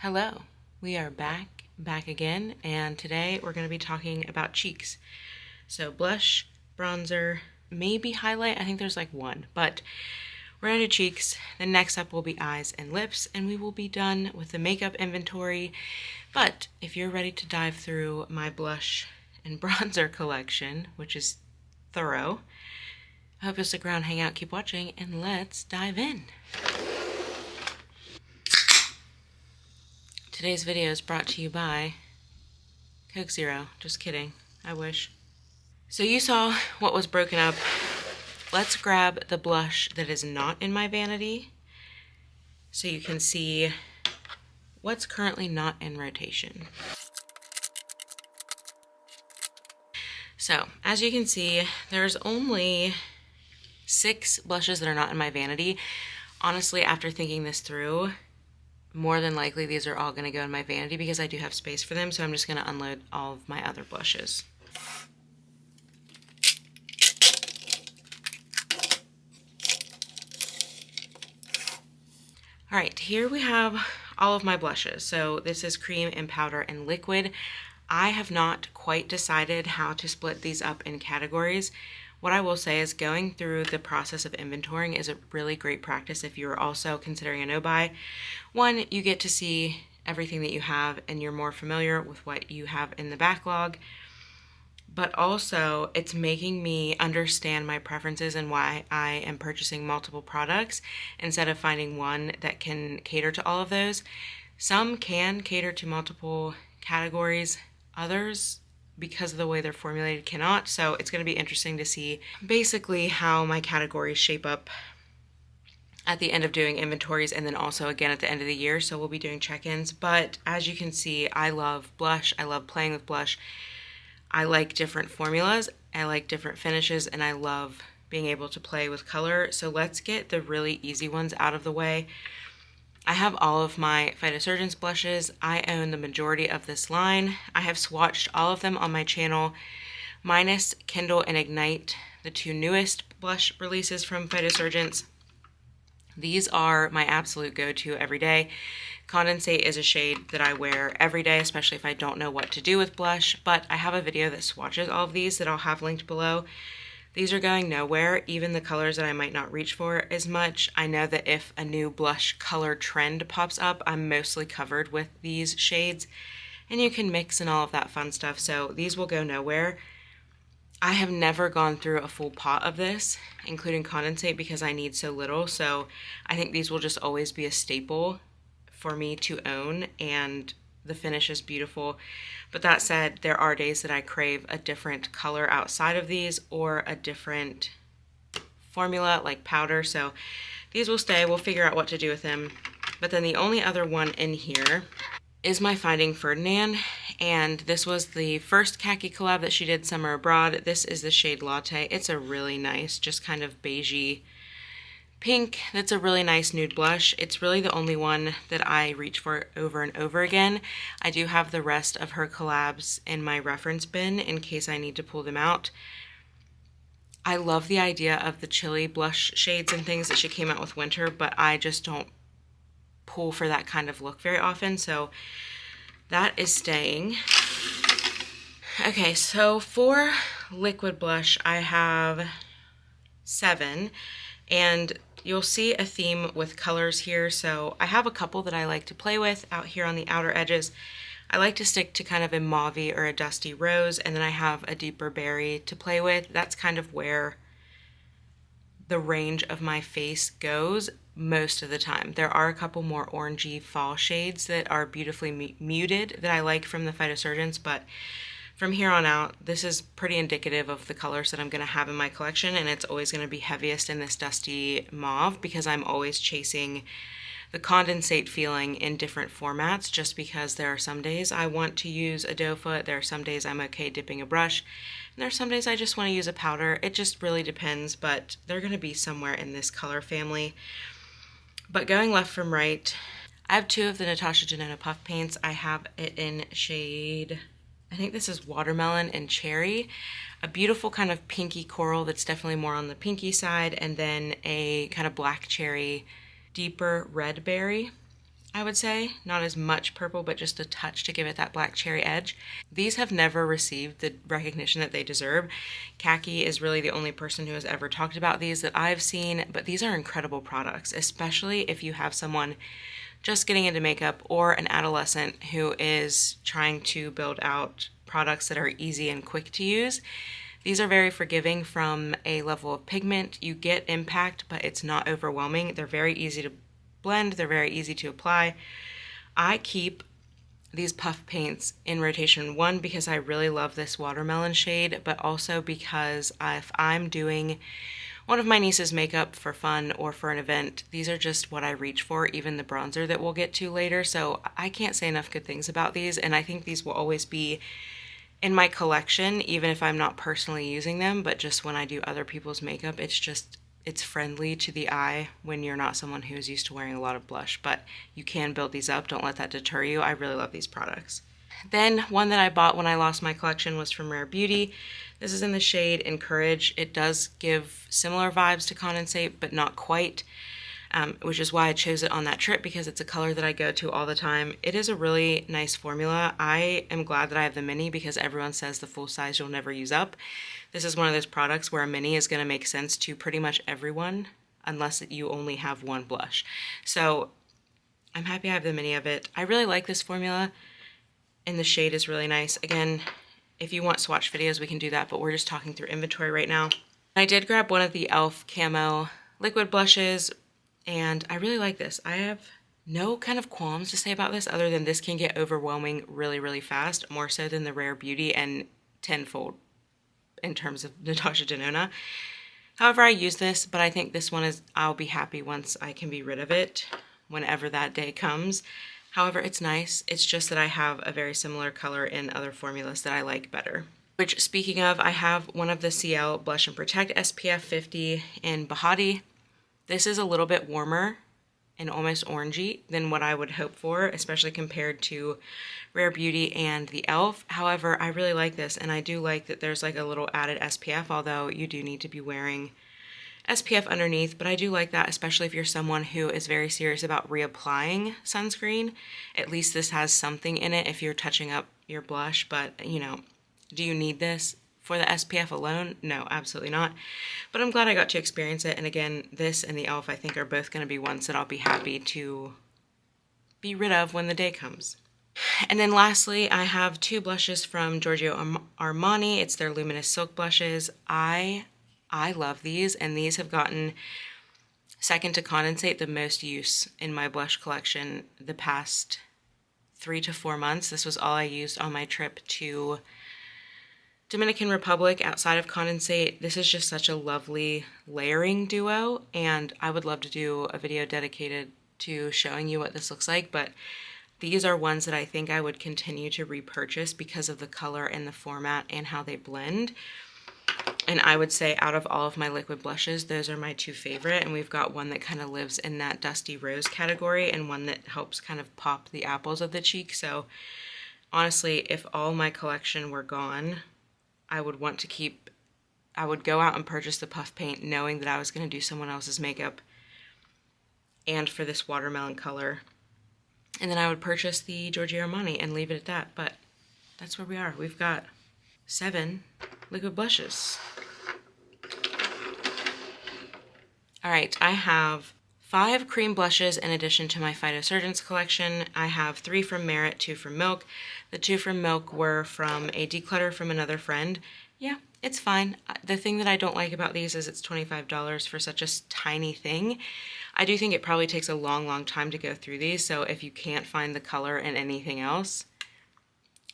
Hello, we are back again, and today we're going to be talking about cheeks. So blush, bronzer, maybe highlight. I think there's like one, but we're going to do cheeks. Then next up will be eyes and lips, and we will be done with the makeup inventory. But if you're ready to dive through my blush and bronzer collection, which is thorough, I hope you'll stick around, hang out, keep watching, and let's dive in. Today's video is brought to you by Coke Zero. Just kidding. I wish. So you saw what was broken up. Let's grab the blush that is not in my vanity so you can see what's currently not in rotation. So, as you can see, there's only 6 blushes that are not in my vanity. Honestly, after thinking this through, more than likely these are all going to go in my vanity because I do have space for them, so I'm just going to unload all of my other blushes. Alright, here we have all of my blushes. So this is cream and powder and liquid. I have not quite decided how to split these up in categories. What I will say is going through the process of inventorying is a really great practice if you're also considering a no-buy. One, you get to see everything that you have and you're more familiar with what you have in the backlog. But also, it's making me understand my preferences and why I am purchasing multiple products instead of finding one that can cater to all of those. Some can cater to multiple categories, others, because of the way they're formulated, cannot. So it's going to be interesting to see basically how my categories shape up at the end of doing inventories and then also again at the end of the year. So we'll be doing check-ins. But as you can see, I love blush. I love playing with blush. I like different formulas. I like different finishes, and I love being able to play with color. So let's get the really easy ones out of the way. I have all of my Phytosurgence blushes. I own the majority of this line. I have swatched all of them on my channel, minus Kindle and Ignite, the 2 newest blush releases from Phytosurgence. These are my absolute go-to every day. Condensate is a shade that I wear every day, especially if I don't know what to do with blush, but I have a video that swatches all of these that I'll have linked below. These are going nowhere, even the colors that I might not reach for as much. I know that if a new blush color trend pops up, I'm mostly covered with these shades, and you can mix and all of that fun stuff, so these will go nowhere. I have never gone through a full pot of this, including condensate, because I need so little, so I think these will just always be a staple for me to own, and the finish is beautiful. But that said, there are days that I crave a different color outside of these or a different formula like powder, so these will stay. We'll figure out what to do with them. But then the only other one in here is my Finding Ferdinand, and this was the first khaki collab that she did, Summer Abroad. This is the shade Latte. It's a really nice, just kind of beigey pink. That's a really nice nude blush. It's really the only one that I reach for over and over again. I do have the rest of her collabs in my reference bin in case I need to pull them out. I love the idea of the chilly blush shades and things that she came out with winter, but I just don't pull for that kind of look very often, so that is staying. Okay, so for liquid blush, I have 7, and you'll see a theme with colors here. So I have a couple that I like to play with out here on the outer edges. I like to stick to kind of a mauve or a dusty rose, and then I have a deeper berry to play with. That's kind of where the range of my face goes most of the time. There are a couple more orangey fall shades that are beautifully muted that I like from the Phytosurgence, but from here on out, this is pretty indicative of the colors that I'm going to have in my collection, and it's always going to be heaviest in this dusty mauve because I'm always chasing the condensate feeling in different formats, just because there are some days I want to use a doe foot, there are some days I'm okay dipping a brush, and there are some days I just want to use a powder. It just really depends, but they're going to be somewhere in this color family. But going left from right, I have 2 of the Natasha Denona puff paints. I have it in shade, I think this is Watermelon and Cherry, a beautiful kind of pinky coral that's definitely more on the pinky side, and then a kind of black cherry, deeper red berry. I would say. Not as much purple, but just a touch to give it that black cherry edge. These have never received the recognition that they deserve. Khaki is really the only person who has ever talked about these that I've seen, but these are incredible products, especially if you have someone just getting into makeup or an adolescent who is trying to build out products that are easy and quick to use. These are very forgiving from a level of pigment. You get impact, but it's not overwhelming. They're very easy to blend. They're very easy to apply. I keep these puff paints in rotation, one because I really love this watermelon shade, but also because if I'm doing one of my niece's makeup for fun or for an event, these are just what I reach for, even the bronzer that we'll get to later. So I can't say enough good things about these, and I think these will always be in my collection, even if I'm not personally using them, but just when I do other people's makeup, it's friendly to the eye when you're not someone who's used to wearing a lot of blush, but you can build these up. Don't let that deter you. I really love these products. Then one that I bought when I lost my collection was from Rare Beauty. This is in the shade Encourage. It does give similar vibes to Condensate, but not quite, which is why I chose it on that trip, because it's a color that I go to all the time. It is a really nice formula. I am glad that I have the mini because everyone says the full size you'll never use up. This is one of those products where a mini is going to make sense to pretty much everyone unless you only have one blush. So I'm happy I have the mini of it. I really like this formula, and the shade is really nice. Again, if you want swatch videos, we can do that, but we're just talking through inventory right now. I did grab one of the e.l.f. Camo liquid blushes, and I really like this. I have no kind of qualms to say about this other than this can get overwhelming really, really fast, more so than the Rare Beauty and tenfold in terms of Natasha Denona. However, I use this, but I think this one is, I'll be happy once I can be rid of it, whenever that day comes. However, it's nice. It's just that I have a very similar color in other formulas that I like better. Which, speaking of, I have one of the Ciele Blush and Protect SPF 50 in Bhati. This is a little bit warmer and almost orangey than what I would hope for, especially compared to Rare Beauty and the e.l.f. However, I really like this, and I do like that there's like a little added SPF, although you do need to be wearing SPF underneath, but I do like that, especially if you're someone who is very serious about reapplying sunscreen. At least this has something in it if you're touching up your blush, but you know, do you need this for the SPF alone? No, absolutely not. But I'm glad I got to experience it, and again, this and the e.l.f. I think are both going to be ones that I'll be happy to be rid of when the day comes. And then lastly, I have two blushes from Giorgio Armani. It's their Luminous Silk blushes. I love these, and these have gotten second to Condensate the most use in my blush collection the past 3 to 4 months. This was all I used on my trip to Dominican Republic outside of Condensate. This is just such a lovely layering duo, and I would love to do a video dedicated to showing you what this looks like, but these are ones that I think I would continue to repurchase because of the color and the format and how they blend. And I would say out of all of my liquid blushes, those are my two favorite. And we've got one that kind of lives in that dusty rose category and one that helps kind of pop the apples of the cheek. So honestly, if all my collection were gone, I would go out and purchase the puff paint knowing that I was going to do someone else's makeup and for this watermelon color. And then I would purchase the Giorgio Armani and leave it at that. But that's where we are. We've got 7 liquid blushes. Alright, I have 5 cream blushes in addition to my Phytosurgence collection. I have 3 from Merit, 2 from Milk. The 2 from Milk were from a declutter from another friend. Yeah, it's fine. The thing that I don't like about these is it's $25 for such a tiny thing. I do think it probably takes a long, long time to go through these, so if you can't find the color in anything else,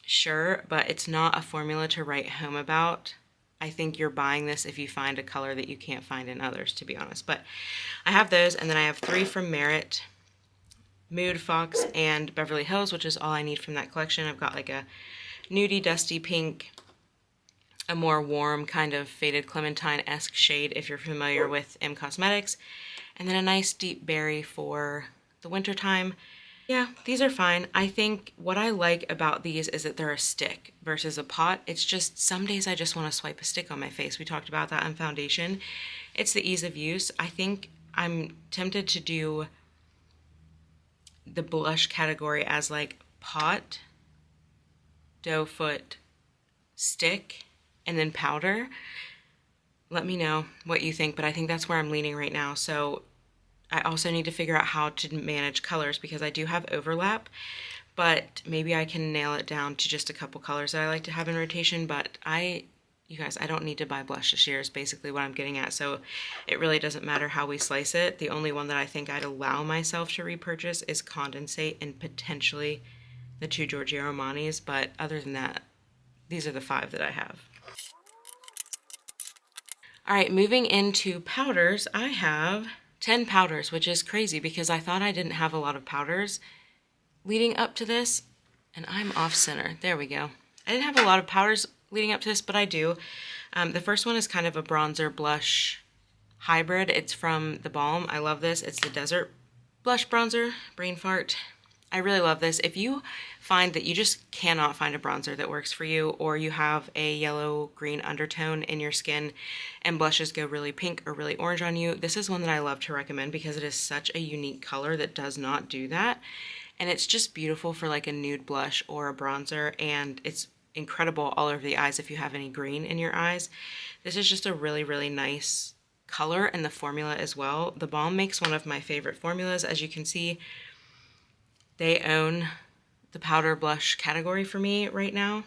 sure, but it's not a formula to write home about. I think you're buying this if you find a color that you can't find in others, to be honest. But I have those, and then I have 3 from Merit, Mood, Fox, and Beverly Hills, which is all I need from that collection. I've got like a nudie, dusty pink, a more warm kind of faded clementine-esque shade if you're familiar with M Cosmetics, and then a nice deep berry for the winter time. Yeah, these are fine. I think what I like about these is that they're a stick versus a pot. It's just some days I just want to swipe a stick on my face. We talked about that on foundation. It's the ease of use. I think I'm tempted to do the blush category as like pot, doe foot, stick, and then powder. Let me know what you think, but I think that's where I'm leaning right now. So I also need to figure out how to manage colors because I do have overlap, but maybe I can nail it down to just a couple colors that I like to have in rotation. But you guys, I don't need to buy blush this year is basically what I'm getting at. So it really doesn't matter how we slice it. The only one that I think I'd allow myself to repurchase is Condensate and potentially the two Giorgio Armanis. But other than that, these are the 5 that I have. All right, moving into powders, I have 10 powders, which is crazy because I thought I didn't have a lot of powders leading up to this, and I'm off center. There we go. I didn't have a lot of powders leading up to this, but I do. The first one is kind of a bronzer blush hybrid. It's from the Balm. I love this. It's the Desert Blush Bronzer, brain fart. I really love this. If you find that you just cannot find a bronzer that works for you, or you have a yellow-green undertone in your skin and blushes go really pink or really orange on you, this is one that I love to recommend because it is such a unique color that does not do that. And it's just beautiful for like a nude blush or a bronzer, and it's incredible all over the eyes if you have any green in your eyes. This is just a really, really nice color, and the formula as well. The Balm makes one of my favorite formulas. As you can see, they own the powder blush category for me right now.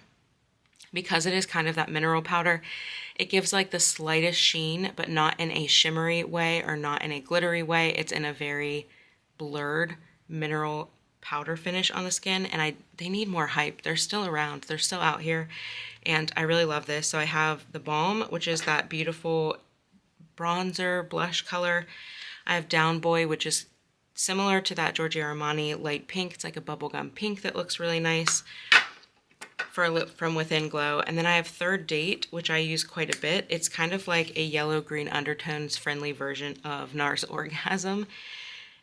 Because it is kind of that mineral powder, it gives like the slightest sheen, but not in a shimmery way or not in a glittery way. It's in a very blurred mineral powder finish on the skin, and they need more hype. They're still around. They're still out here, and I really love this. So I have the Balm, which is that beautiful bronzer blush color. I have Down Boy, which is similar to that Giorgio Armani light pink. It's like a bubblegum pink that looks really nice for a Lip From Within glow. And then I have Third Date, which I use quite a bit. It's kind of like a yellow-green undertones friendly version of NARS Orgasm.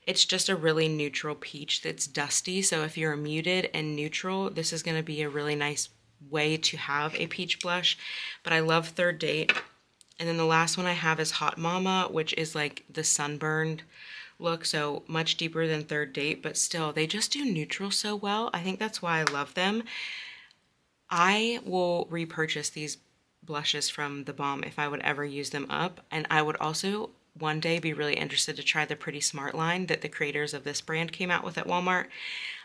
It's just a really neutral peach that's dusty. So if you're muted and neutral, this is going to be a really nice way to have a peach blush. But I love Third Date. And then the last one I have is Hot Mama, which is like the sunburned look, so much deeper than Third Date, but still, they just do neutral so well. I think that's why I love them. I will repurchase these blushes from the Balm if I would ever use them up, and I would also one day be really interested to try the Pretty Smart line that the creators of this brand came out with at Walmart.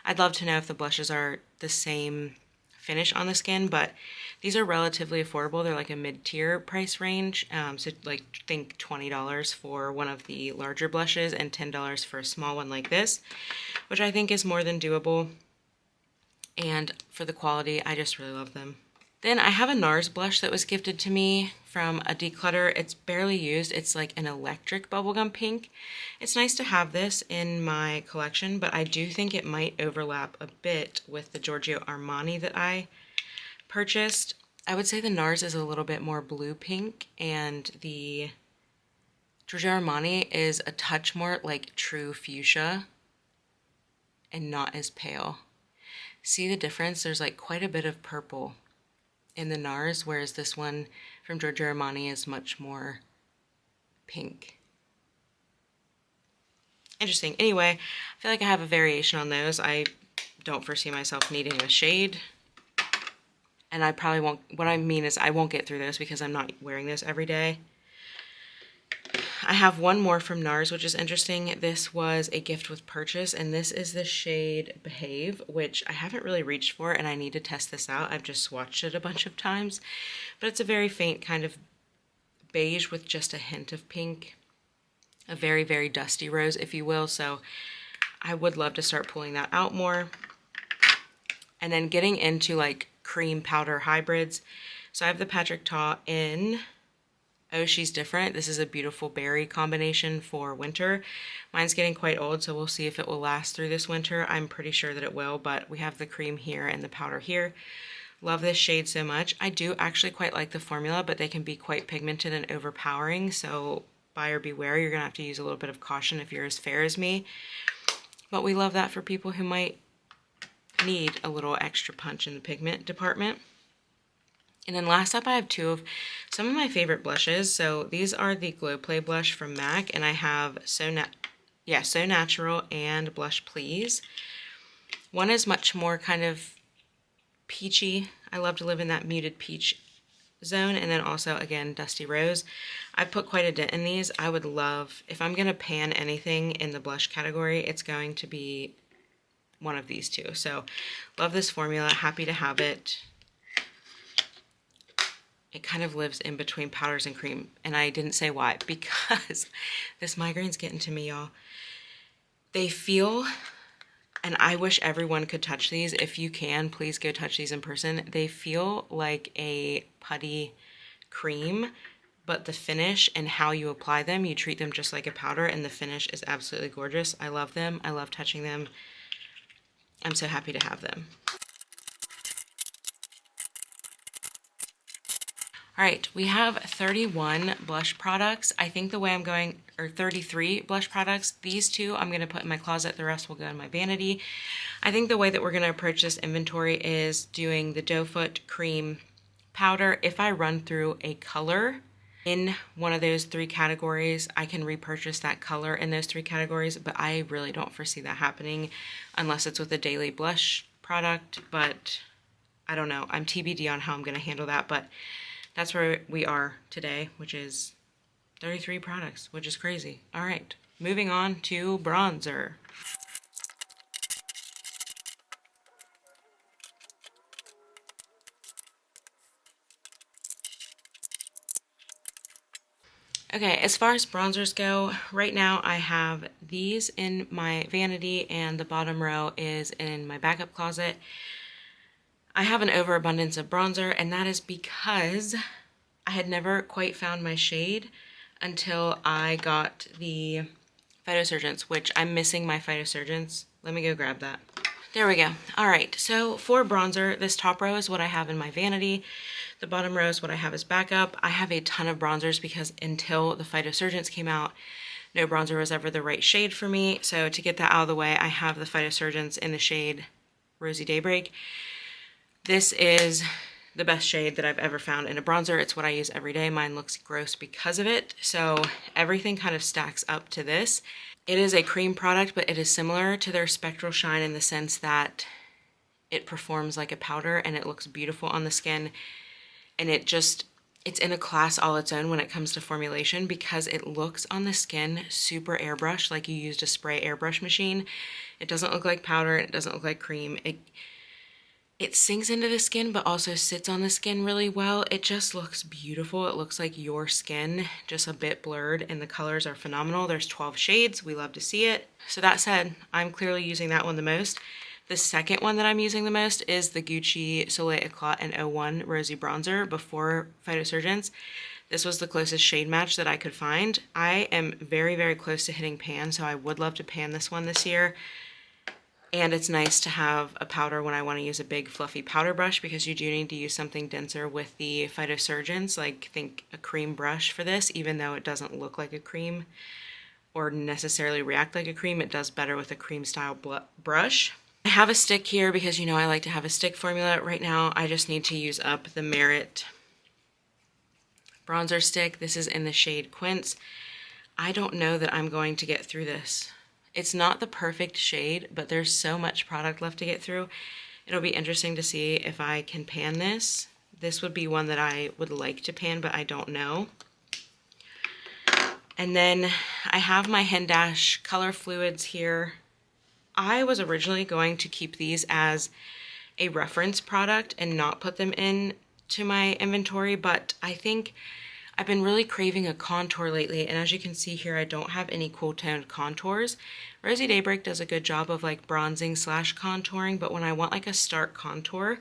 I'd love to know if the blushes are the same finish on the skin, but these are relatively affordable. They're like a mid-tier price range, so like think $20 for one of the larger blushes and $10 for a small one like this, which I think is more than doable. And for the quality, I just really love them. Then I have a NARS blush that was gifted to me from a declutter. It's barely used. It's like an electric bubblegum pink. It's nice to have this in my collection, but I do think it might overlap a bit with the Giorgio Armani that I purchased. I would say the NARS is a little bit more blue pink, and the Giorgio Armani is a touch more like true fuchsia and not as pale. See the difference? There's like quite a bit of purple in the NARS, whereas this one from Giorgio Armani is much more pink. Interesting. Anyway, I feel like I have a variation on those. I don't foresee myself needing a shade. And I probably won't, what I mean is I won't get through those because I'm not wearing this every day. I have one more from NARS, which is interesting. This was a gift with purchase, and this is the shade Behave, which I haven't really reached for, and I need to test this out. I've just swatched it a bunch of times, but it's a very faint kind of beige with just a hint of pink. A very, very dusty rose, if you will, so I would love to start pulling that out more. And then getting into like cream powder hybrids. So I have the Patrick Ta in Oh She's Different. This is a beautiful berry combination for winter. Mine's getting quite old, so we'll see if it will last through this winter. I'm pretty sure that it will, but we have the cream here and the powder here. Love this shade so much. I do actually quite like the formula, but they can be quite pigmented and overpowering, so buyer beware. You're going to have to use a little bit of caution if you're as fair as me. But we love that for people who might need a little extra punch in the pigment department. And then last up, I have two of some of my favorite blushes. So these are the Glow Play blush from MAC, and I have Yeah, So Natural and Blush Please. One is much more kind of peachy. I love to live in that muted peach zone. And then also, again, Dusty Rose. I put quite a dent in these. I would love, if I'm going to pan anything in the blush category, it's going to be one of these two. So love this formula. Happy to have it. It kind of lives in between powders and cream. And I didn't say why, because this migraine's getting to me, y'all. They feel, and I wish everyone could touch these. If you can, please go touch these in person. They feel like a putty cream, but the finish and how you apply them, you treat them just like a powder, and the finish is absolutely gorgeous. I love them. I love touching them. I'm so happy to have them. All right, we have 31 blush products. I think the way I'm going, or 33 blush products, these two I'm going to put in my closet. The rest will go in my vanity. I think the way that we're going to approach this inventory is doing the Doe Foot Cream Powder. If I run through a color in one of those three categories, I can repurchase that color in those three categories, but I really don't foresee that happening unless it's with a daily blush product, but I don't know. I'm TBD on how I'm going to handle that, but that's where we are today, which is 33 products, which is crazy. All right, moving on to bronzer. Okay, as far as bronzers go, right now I have these in my vanity and the bottom row is in my backup closet. I have an overabundance of bronzer, and that is because I had never quite found my shade until I got the Phytosurgence, which I'm missing my Phytosurgence. Let me go grab that. There we go. All right, so for bronzer, this top row is what I have in my vanity. The bottom row is what I have as backup. I have a ton of bronzers because until the Phytosurgence came out, no bronzer was ever the right shade for me. So to get that out of the way, I have the Phytosurgence in the shade Rosy Daybreak. This is the best shade that I've ever found in a bronzer. It's what I use every day. Mine looks gross because of it. So everything kind of stacks up to this. It is a cream product, but it is similar to their Spectral Shine in the sense that it performs like a powder and it looks beautiful on the skin. And it's in a class all its own when it comes to formulation because it looks on the skin super airbrush, like you used a spray airbrush machine. It doesn't look like powder. It doesn't look like cream. It sinks into the skin, but also sits on the skin really well. It just looks beautiful. It looks like your skin, just a bit blurred, and the colors are phenomenal. There's 12 shades. We love to see it. So that said, I'm clearly using that one the most. The second one that I'm using the most is the Gucci Soleil Eclat in 01 Rosy Bronzer before Phytosurgence. This was the closest shade match that I could find. I am very, very close to hitting pan, so I would love to pan this one this year. And it's nice to have a powder when I want to use a big fluffy powder brush because you do need to use something denser with the Phytosurgence, like think a cream brush for this, even though it doesn't look like a cream or necessarily react like a cream, it does better with a cream style brush. I have a stick here because you know I like to have a stick formula. Right now I just need to use up the Merit bronzer stick. This is in the shade Quince. I don't know that I'm going to get through this. It's not the perfect shade, but there's so much product left to get through. It'll be interesting to see if I can pan this. This would be one that I would like to pan, but I don't know. And then I have my Hendash color fluids here. I was originally going to keep these as a reference product and not put them into my inventory, but I think I've been really craving a contour lately, and as you can see here, I don't have any cool toned contours. Rosy Daybreak does a good job of like bronzing / contouring, but when I want like a stark contour,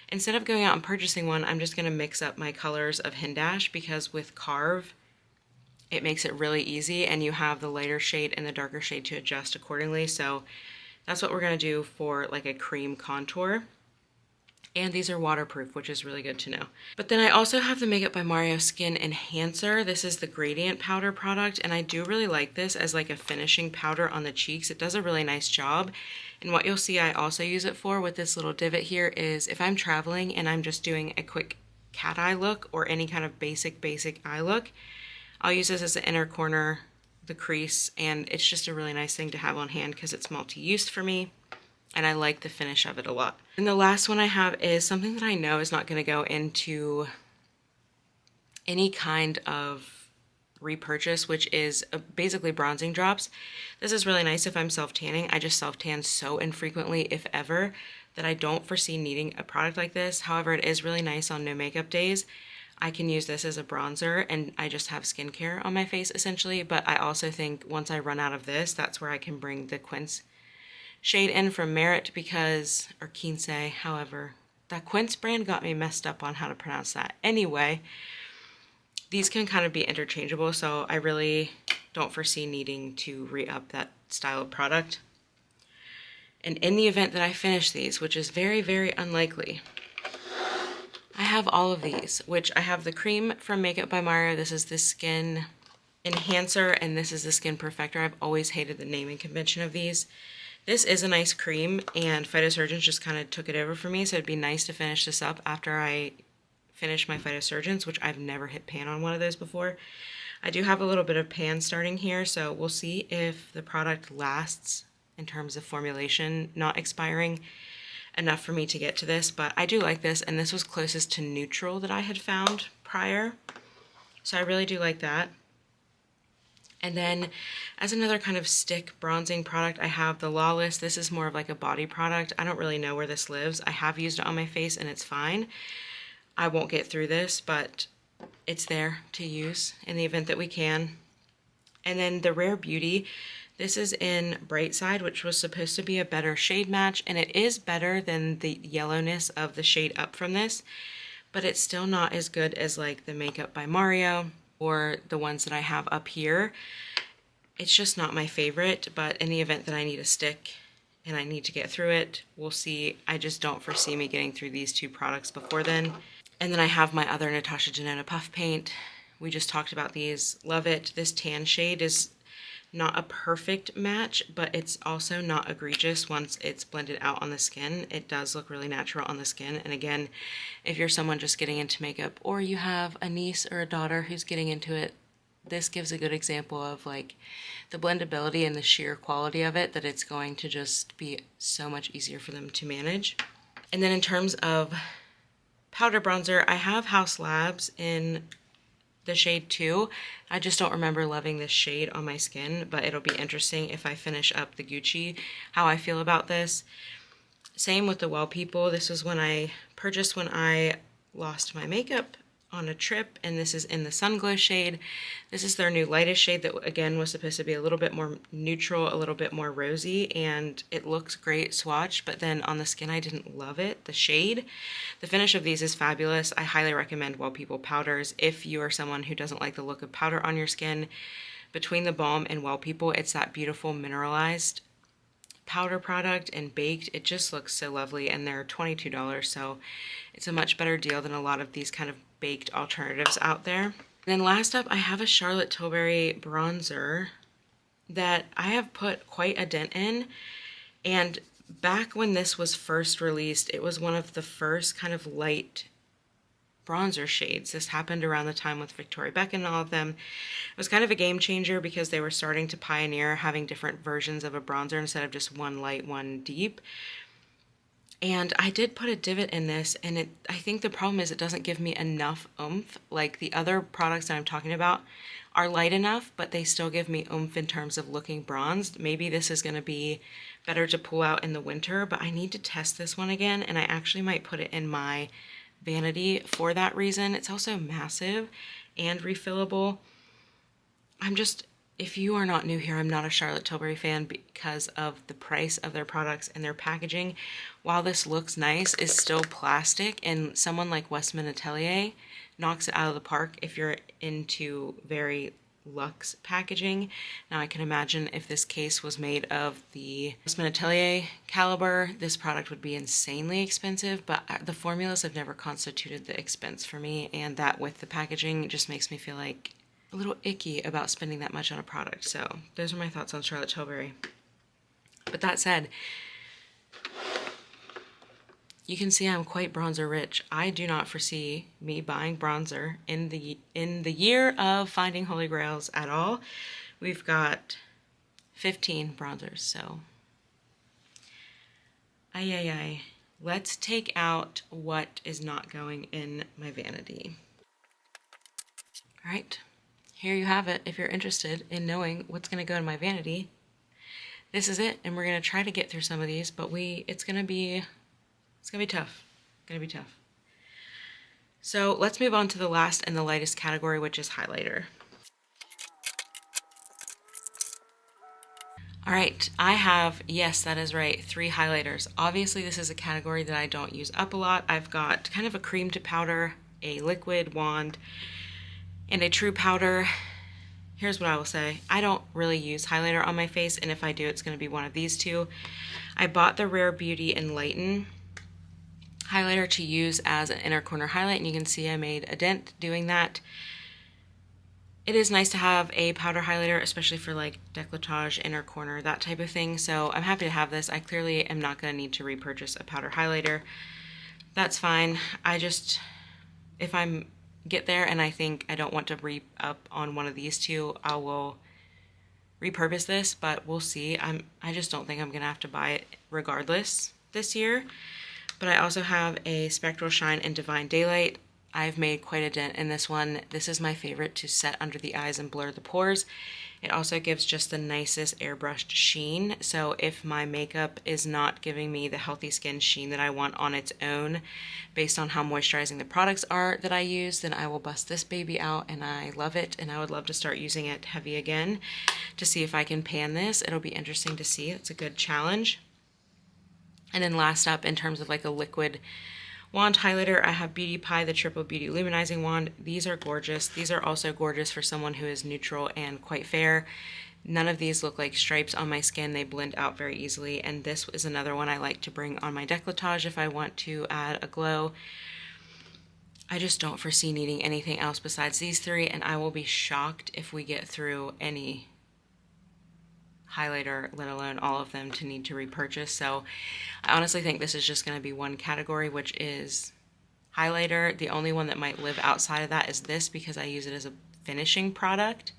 instead of going out and purchasing one, I'm just going to mix up my colors of Hendash because with Carve, it makes it really easy and you have the lighter shade and the darker shade to adjust accordingly. So that's what we're going to do for like a cream contour. And these are waterproof, which is really good to know. But then I also have the Makeup by Mario Skin Enhancer. This is the gradient powder product, and I do really like this as like a finishing powder on the cheeks. It does a really nice job. And what you'll see I also use it for with this little divot here is if I'm traveling and I'm just doing a quick cat eye look or any kind of basic eye look, I'll use this as the inner corner the crease, and it's just a really nice thing to have on hand because it's multi-use for me, and I like the finish of it a lot. And the last one I have is something that I know is not going to go into any kind of repurchase, which is basically bronzing drops. This is really nice if I'm self-tanning. I just self-tan so infrequently, if ever, that I don't foresee needing a product like this. However, it is really nice on no makeup days. I can use this as a bronzer and I just have skincare on my face essentially, but I also think once I run out of this, that's where I can bring the Quince shade in from Merit because, or Quince, however, that Quince brand got me messed up on how to pronounce that. Anyway, these can kind of be interchangeable, so I really don't foresee needing to re-up that style of product. And in the event that I finish these, which is very, very unlikely, I have all of these, which I have the cream from Makeup by Mario. This is the Skin Enhancer, and this is the Skin Perfector. I've always hated the naming convention of these. This is a nice cream, and Phytosurgence just kind of took it over for me, so it'd be nice to finish this up after I finish my Phytosurgence, which I've never hit pan on one of those before. I do have a little bit of pan starting here, so we'll see if the product lasts in terms of formulation not expiring enough for me to get to this, but I do like this, and this was closest to neutral that I had found prior, so I really do like that. And then as another kind of stick bronzing product, I have the Lawless. This is more of like a body product. I don't really know where this lives. I have used it on my face and it's fine. I won't get through this, but it's there to use in the event that we can. And then the Rare Beauty, this is in Bright Side, which was supposed to be a better shade match, and it is better than the yellowness of the shade up from this, but it's still not as good as like the Makeup by Mario or the ones that I have up here. It's just not my favorite, but in the event that I need a stick and I need to get through it, we'll see. I just don't foresee me getting through these two products before then. And then I have my other Natasha Denona Puff Paint. We just talked about these. Love it. This tan shade is not a perfect match, but it's also not egregious once it's blended out on the skin. It does look really natural on the skin. And again, if you're someone just getting into makeup or you have a niece or a daughter who's getting into it, this gives a good example of like the blendability and the sheer quality of it, that it's going to just be so much easier for them to manage. And then in terms of powder bronzer, I have House Labs in the shade 2. I just don't remember loving this shade on my skin, but it'll be interesting if I finish up the Gucci, how I feel about this. Same with the Well People. This was when I purchased when I lost my makeup on a trip, and this is in the Sun Glow shade. This is their new lightest shade that again was supposed to be a little bit more neutral, a little bit more rosy, and it looks great swatched, but then on the skin I didn't love it, the shade. The finish of these is fabulous. I highly recommend Well People powders if you are someone who doesn't like the look of powder on your skin. Between the Balm and Well People, it's that beautiful mineralized powder product and baked. It just looks so lovely, and they're $22, so it's a much better deal than a lot of these kind of baked alternatives out there. And then last up, I have a Charlotte Tilbury bronzer that I have put quite a dent in, and back when this was first released, it was one of the first kind of light bronzer shades. This happened around the time with Victoria Beckham and all of them. It was kind of a game changer because they were starting to pioneer having different versions of a bronzer instead of just one light, one deep. And I did put a divot in this, and I think the problem is it doesn't give me enough oomph. Like the other products that I'm talking about are light enough, but they still give me oomph in terms of looking bronzed. Maybe this is going to be better to pull out in the winter, but I need to test this one again, and I actually might put it in my vanity for that reason. It's also massive and refillable. If you are not new here, I'm not a Charlotte Tilbury fan because of the price of their products and their packaging. While this looks nice, it's still plastic, and someone like Westman Atelier knocks it out of the park if you're into very luxe packaging. Now I can imagine if this case was made of the Westman Atelier caliber, this product would be insanely expensive, but the formulas have never constituted the expense for me, and that with the packaging just makes me feel like a little icky about spending that much on a product. So those are my thoughts on Charlotte Tilbury. But that said, you can see I'm quite bronzer rich. I do not foresee me buying bronzer in the year of finding Holy Grails at all, we've got 15 bronzers, so ay. Let's take out what is not going in my vanity. All right, here you have it. If you're interested in knowing what's going to go in my vanity, this is it, and we're going to try to get through some of these, but it's going to be tough. It's going to be tough. So let's move on to the last and the lightest category, which is highlighter. All right, I have, yes, that is right, 3 highlighters. Obviously, this is a category that I don't use up a lot. I've got kind of a cream to powder, a liquid wand, and a true powder. Here's what I will say. I don't really use highlighter on my face, and if I do, it's going to be one of these two. I bought the Rare Beauty Enlighten highlighter to use as an inner corner highlight, and you can see I made a dent doing that. It is nice to have a powder highlighter, especially for like décolletage, inner corner, that type of thing. So I'm happy to have this. I clearly am not going to need to repurchase a powder highlighter. That's fine. If I'm get there and I think I don't want to re-up on one of these two, I will repurpose this, but we'll see. I just don't think I'm going to have to buy it regardless this year. But I also have a Spectral Shine in Divine Daylight. I've made quite a dent in this one. This is my favorite to set under the eyes and blur the pores. It also gives just the nicest airbrushed sheen. So if my makeup is not giving me the healthy skin sheen that I want on its own, based on how moisturizing the products are that I use, then I will bust this baby out, and I love it. And I would love to start using it heavy again to see if I can pan this. It'll be interesting to see. It's a good challenge. And then last up, in terms of like a liquid wand highlighter, I have Beauty Pie, the Triple Beauty Luminizing Wand. These are gorgeous. These are also gorgeous for someone who is neutral and quite fair. None of these look like stripes on my skin. They blend out very easily. And this is another one I like to bring on my décolletage if I want to add a glow. I just don't foresee needing anything else besides these 3, and I will be shocked if we get through any highlighter, let alone all of them, to need to repurchase. So I honestly think this is just going to be one category, which is highlighter. The only one that might live outside of that is this, because I use it as a finishing product.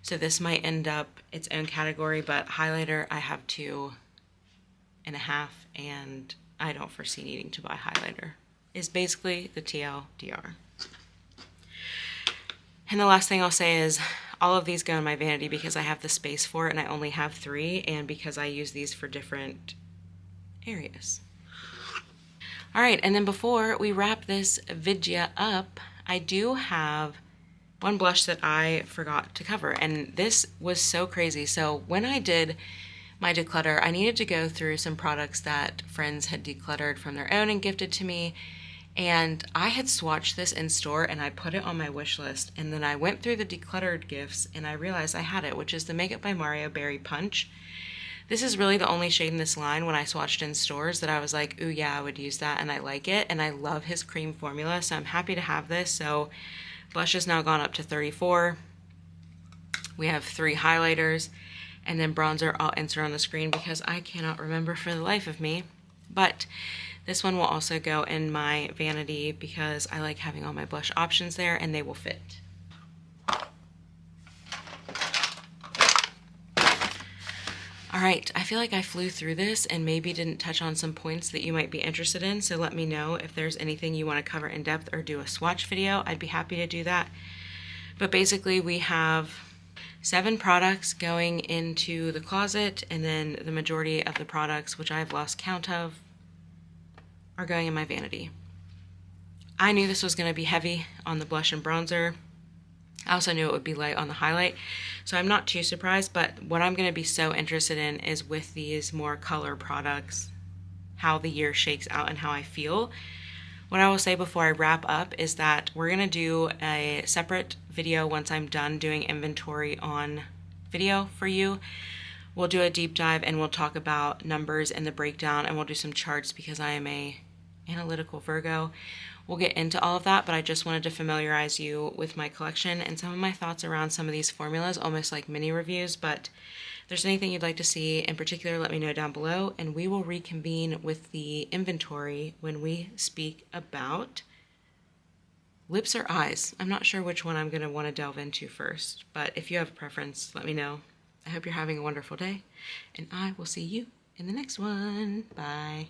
So this might end up its own category, but highlighter I have 2.5, and I don't foresee needing to buy highlighter. Is basically the TLDR. And the last thing I'll say is all of these go in my vanity because I have the space for it, and I only have 3, and because I use these for different areas. All right, and then before we wrap this video up, I do have one blush that I forgot to cover, and this was so crazy. So when I did my declutter, I needed to go through some products that friends had decluttered from their own and gifted to me. And I had swatched this in store and I put it on my wish list, and then I went through the decluttered gifts and I realized I had it, which is the Makeup by Mario Berry Punch. This is really the only shade in this line when I swatched in stores that I was like, ooh yeah, I would use that, and I like it, and I love his cream formula, so I'm happy to have this. So blush has now gone up to 34. We have 3 highlighters, and then bronzer I'll insert on the screen because I cannot remember for the life of me. But this one will also go in my vanity because I like having all my blush options there, and they will fit. All right, I feel like I flew through this and maybe didn't touch on some points that you might be interested in, so let me know if there's anything you want to cover in depth or do a swatch video. I'd be happy to do that. But basically we have 7 products going into the closet, and then the majority of the products, which I've lost count of, are going in my vanity. I knew this was going to be heavy on the blush and bronzer. I also knew it would be light on the highlight, so I'm not too surprised, but what I'm going to be so interested in is with these more color products, how the year shakes out and how I feel. What I will say before I wrap up is that we're going to do a separate video once I'm done doing inventory on video for you. We'll do a deep dive and we'll talk about numbers and the breakdown, and we'll do some charts because I am a analytical Virgo. We'll get into all of that, but I just wanted to familiarize you with my collection and some of my thoughts around some of these formulas, almost like mini reviews. But if there's anything you'd like to see in particular, let me know down below, and we will reconvene with the inventory when we speak about lips or eyes. I'm not sure which one I'm going to want to delve into first, but if you have a preference, let me know. I hope you're having a wonderful day, and I will see you in the next one. Bye.